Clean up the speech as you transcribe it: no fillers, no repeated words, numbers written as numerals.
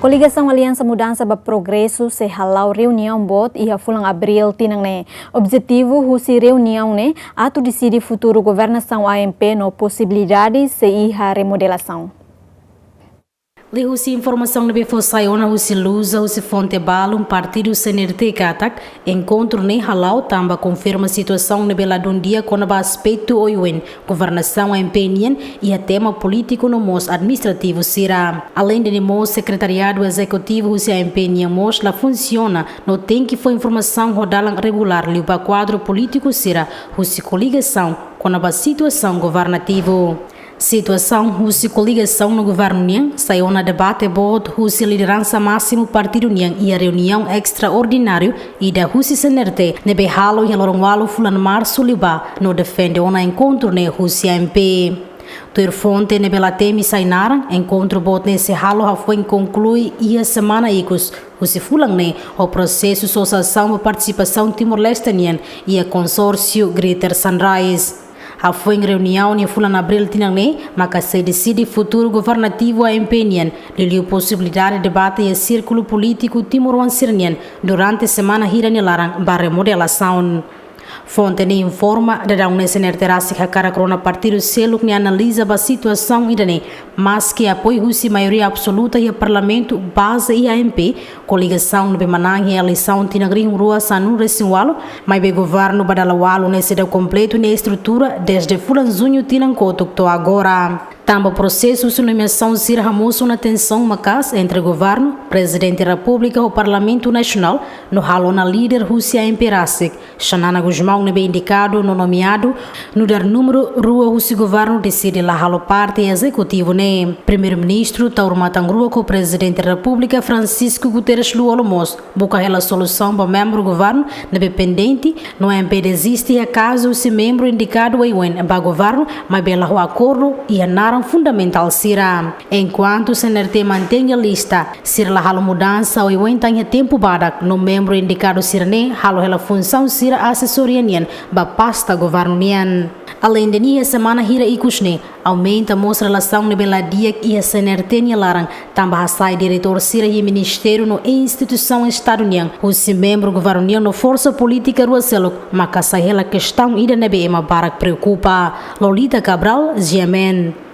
Coligação Aliança Mudança para Progresso se halau reunião bot e a fulang abril tinang ne. Objetivo husi reunião ne atu decide futuro governação AMP no possibilidade se iha remodelação. Lihusi informação na Befosaiona, husi Lusa, husi Fonte Balo, partido CNRT Katak, encontro nem halau tamba confirma a situação na Beladun dia com a aspecto oiuen, governação AMPNien e a tema político no mos administrativo será. Além de nemo secretariado executivo husi AMPNien mos la funciona, no tem que foi informação rodalang regular liu para quadro político será husi coligação com a situação governativa. Situação husi coligação no governo Nian saiu na debate board husi liderança máximo partido Nian e a reunião extraordinário e da husi CNRT nebe halo e lorongwalo fulan março liba no defende ona encontro ne husi AMP. Tuir fonte nebe latemi sainaran encontro board nesse halo foi conclui e a semana icos husi fulan ne o processo associação e participação Timor-Leste Nian e a consórcio Greater Sunrise. Foi em reunião em Fulano Abril tinang maka se decide futuro governativo AMPNien, lhe possibilidade de debate e círculo político Timor-Leste durante a semana hira nilarang ba remodelação. Fonte ne informa de dar uma CNRT a cara corona partido selo que analisa a situação e mas que apoio a maioria absoluta e o parlamento base e AMP coligação no Bemanang e a eleição tinagri rua sanu resinwalo mas be governo badalawalo nesse deu completo ne estrutura desde fulanzunho tinancoto to agora. Tamba processo de nomeação Sir Ramoso na tensão macas entre governo, presidente da República e o Parlamento Nacional no halo na líder Rússia Imperasik. Xanana Guzmão ne bem indicado no nomeado no dar número rua Rússia governo decide la halo parte executivo ne. Primeiro-ministro Tauro Matangrua com o presidente da República Francisco Guterres Luolomos busca a solução para membro do governo dependente no MP desiste a caso se membro indicado em ba governo mas bela o acordo e a fundamental será. Enquanto o CNRT mantém a lista, ser la halo mudança ou em tempo badak no membro indicado sirne halo ela função sira assessoria nien ba pasta governo nien. Além de nia semana hira ikusne aumenta mostra relação ne beladia e a CNRT nilarang tambah sai diretor sira e ministério no instituição estado nien os membro governo nien no força política ruaseluk maka sai ela questão ida nebe ema barak preocupa. Lolita Cabral, Gemen.